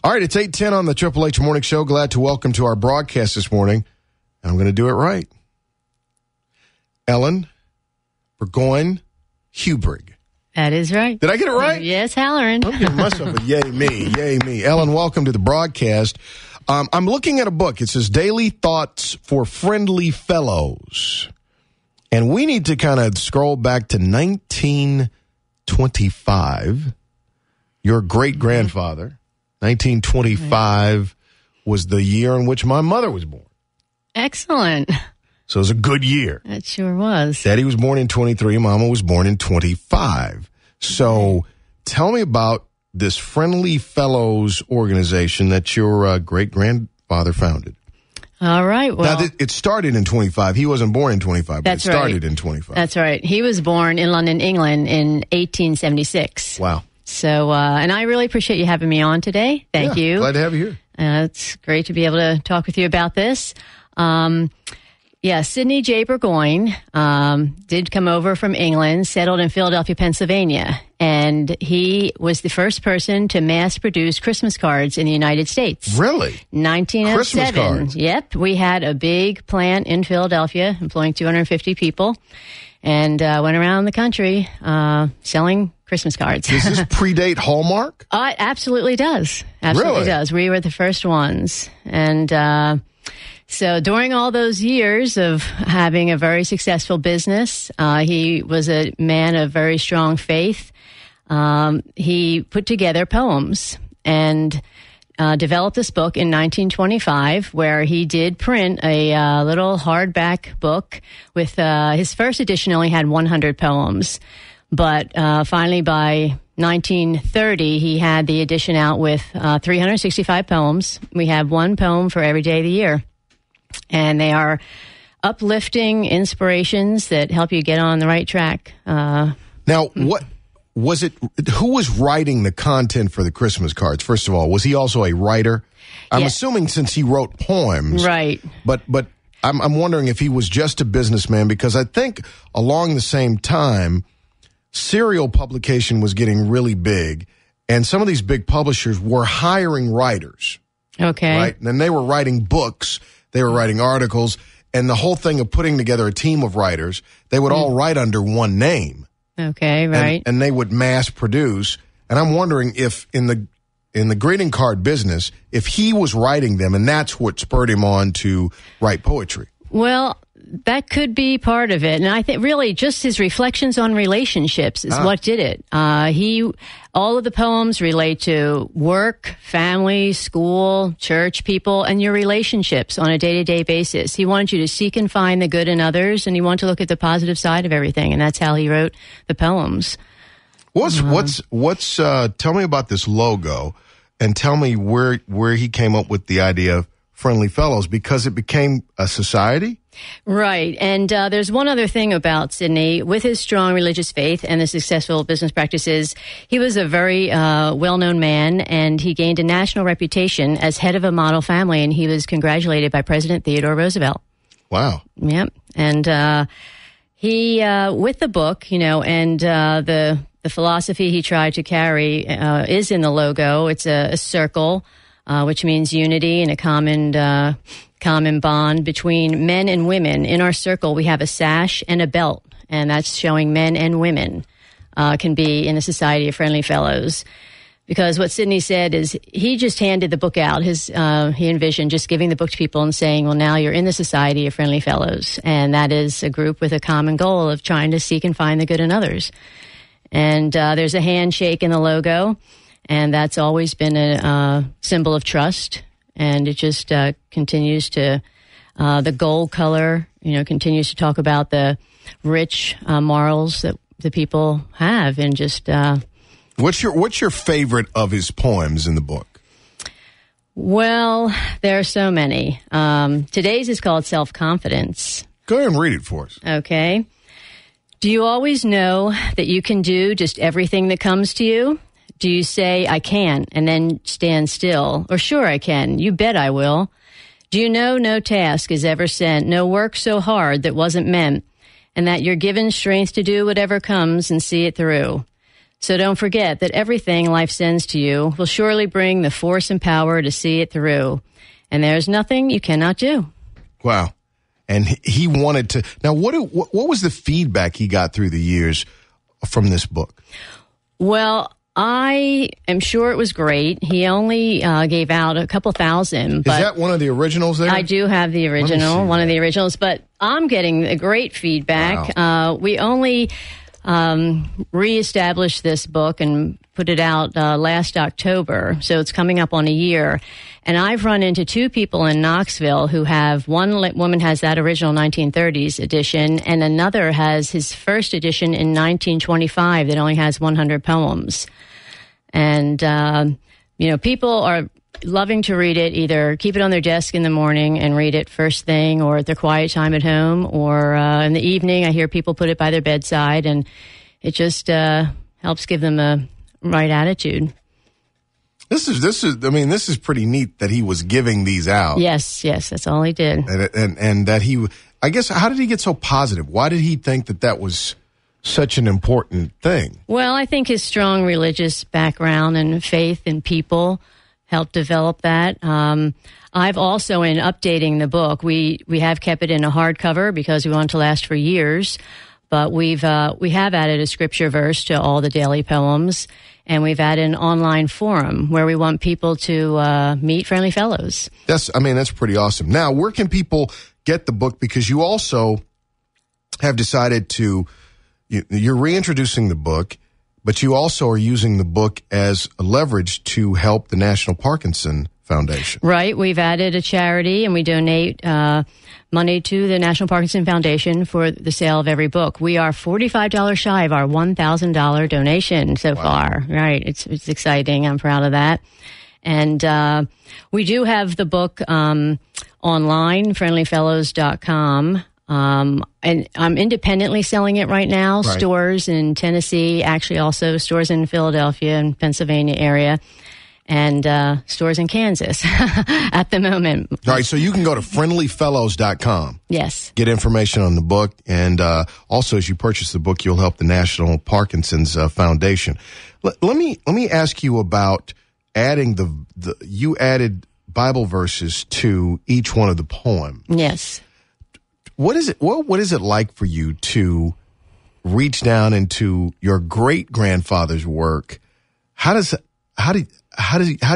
All right, it's 8:10 on the Triple H Morning Show. Glad to welcome to our broadcast this morning. And I'm going to do it right. Ellen Burgoyne Hubrig. That is right. Did I get it right? Yes, Halloran. I'm giving myself a yay me. Ellen, welcome to the broadcast. I'm looking at a book. It says Daily Thoughts for Friendly Fellows. And we need to kind of scroll back to 1925. Your great-grandfather, 1925, was the year in which my mother was born. Excellent. So it was a good year. It sure was. Daddy was born in 23. Mama was born in 25. So tell me about this Friendly Fellows organization that your great-grandfather founded. All right. Well, now, it started in 25. He wasn't born in 25, but it started in 25. That's right. He was born in London, England in 1876. Wow. So, and I really appreciate you having me on today. Thank you. Glad to have you here. It's great to be able to talk with you about this. Sidney J. Burgoyne did come over from England, settled in Philadelphia, Pennsylvania, and he was the first person to mass produce Christmas cards in the United States. Really? 1907. Christmas cards? Yep. We had a big plant in Philadelphia employing 250 people and went around the country selling Christmas cards. Does this predate Hallmark? It absolutely does. Absolutely does. We were the first ones. And so during all those years of having a very successful business, he was a man of very strong faith. He put together poems and developed this book in 1925 where he did print a little hardback book with his first edition only had 100 poems. But finally by 1930, he had the edition out with 365 poems. We have one poem for every day of the year. And they are uplifting inspirations that help you get on the right track. Now, what was it? Who was writing the content for the Christmas cards? First of all, was he also a writer? I'm assuming since he wrote poems, right? But I'm wondering if he was just a businessman, because I think along the same time, serial publication was getting really big, and some of these big publishers were hiring writers. Okay, right, and then they were writing books. They were writing articles, and the whole thing of putting together a team of writers, they would all write under one name. Okay, right. And they would mass produce. And I'm wondering if in the greeting card business, if he was writing them, and that's what spurred him on to write poetry. Well, that could be part of it. And I think really just his reflections on relationships is what did it. All of the poems relate to work, family, school, church, people, and your relationships on a day-to-day basis. He wanted you to seek and find the good in others, and he wanted to look at the positive side of everything. And that's how he wrote the poems. Tell me about this logo, and tell me where he came up with the idea of Friendly Fellows, because it became a society? Right. And there's one other thing about Sidney. With his strong religious faith and the successful business practices, he was a very well-known man, and he gained a national reputation as head of a model family, and he was congratulated by President Theodore Roosevelt. Wow. Yep. And he, with the book, and the philosophy he tried to carry is in the logo. It's a circle, which means unity and a common bond between men and women. In our circle, we have a sash and a belt, and that's showing men and women can be in a society of friendly fellows. Because what Sidney said is he just handed the book out. He envisioned just giving the book to people and saying, well, now you're in the society of friendly fellows. And that is a group with a common goal of trying to seek and find the good in others. And there's a handshake in the logo, and that's always been a symbol of trust. And it just continues to, the gold color, continues to talk about the rich morals that the people have. And just what's your favorite of his poems in the book? Well, there are so many. Today's is called Self-Confidence. Go ahead and read it for us. Okay. Do you always know that you can do just everything that comes to you? Do you say, I can't, and then stand still? Or sure I can, you bet I will. Do you know no task is ever sent, no work so hard that wasn't meant, and that you're given strength to do whatever comes and see it through? So don't forget that everything life sends to you will surely bring the force and power to see it through. And there's nothing you cannot do. Wow. And he wanted to. Now, what was the feedback he got through the years from this book? Well, I am sure it was great. He only gave out a couple thousand. But is that one of the originals there? I do have the original, one of the originals, but I'm getting a great feedback. Wow. We only reestablished this book and put it out last October, so it's coming up on a year. And I've run into two people in Knoxville who have, one woman has that original 1930s edition, and another has his first edition in 1925 that only has 100 poems. And, people are loving to read it, either keep it on their desk in the morning and read it first thing, or at their quiet time at home, or in the evening. I hear people put it by their bedside, and it just helps give them a right attitude. This is pretty neat that he was giving these out. Yes, that's all he did. And that he, I guess, how did he get so positive? Why did he think that was such an important thing? Well, I think his strong religious background and faith in people helped develop that. I've also, in updating the book, we have kept it in a hardcover because we want it to last for years. But we have added a scripture verse to all the daily poems, and we've added an online forum where we want people to meet friendly fellows. That's pretty awesome. Now, where can people get the book? Because you also have decided you're reintroducing the book, but you also are using the book as a leverage to help the National Parkinson Foundation. Right. We've added a charity, and we donate money to the National Parkinson Foundation for the sale of every book. We are $45 shy of our $1,000 donation so far. Right. It's exciting. I'm proud of that. And we do have the book online, friendlyfellows.com. And I'm independently selling it right now. Right. Stores in Tennessee, actually also stores in Philadelphia and Pennsylvania area, and stores in Kansas at the moment. All right, so you can go to friendlyfellows.com. Yes. Get information on the book, and also as you purchase the book, you'll help the National Parkinson's Foundation. Let me ask you about adding you added Bible verses to each one of the poems. Yes. What is it like for you to reach down into your great grandfather's work? How do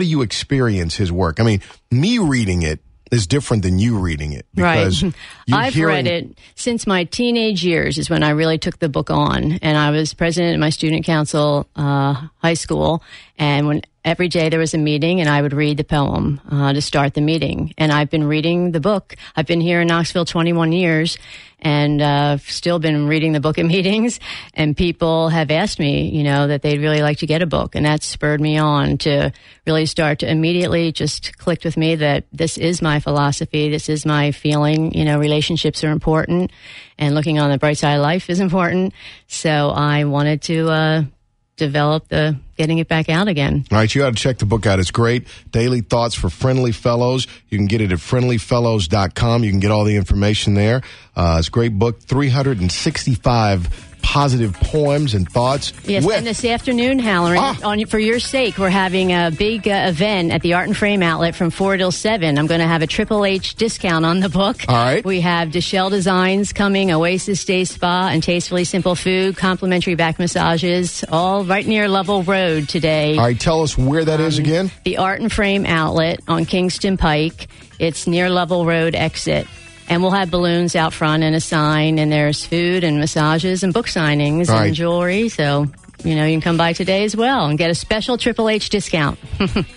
you experience his work? I mean, me reading it is different than you reading it. Because right. I've read it since my teenage years is when I really took the book on. And I was president of my student council, high school. And every day there was a meeting, and I would read the poem to start the meeting. And I've been reading the book. I've been here in Knoxville 21 years, and still been reading the book at meetings. And people have asked me, that they'd really like to get a book. And that spurred me on to really start to immediately just clicked with me that this is my philosophy. This is my feeling. Relationships are important, and looking on the bright side of life is important. So I wanted to develop the getting it back out again. All right, you got to check the book out. It's great. Daily Thoughts for Friendly Fellows. You can get it at friendlyfellows.com. You can get all the information there. It's a great book, 365 positive poems and thoughts. Yes, and this afternoon, Halloran, for your sake, we're having a big event at the Art and Frame Outlet from 4 till 7. I'm going to have a HHH discount on the book. All right. We have Deshelle Designs coming, Oasis Day Spa, and Tastefully Simple Food, complimentary back massages, all right near Lovell Road today. All right, tell us where that is again. The Art and Frame Outlet on Kingston Pike. It's near Lovell Road exit. And we'll have balloons out front and a sign, and there's food and massages and book signings and jewelry. So, you can come by today as well and get a special HHH discount.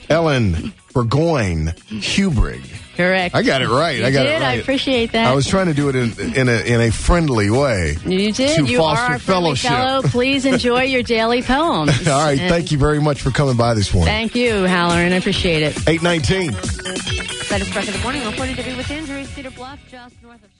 Ellen Burgoyne Hubrig. Correct. I got it right. You did. I appreciate that. I was trying to do it in a friendly way. You did. You foster are a fellowship. Fellow. Please enjoy your daily poems. All right. Thank you very much for coming by this morning. Thank you, Halloran. I appreciate it. 8:19. That is Press of the Morning, reporting to be with injuries, Cedar Bluff, just north of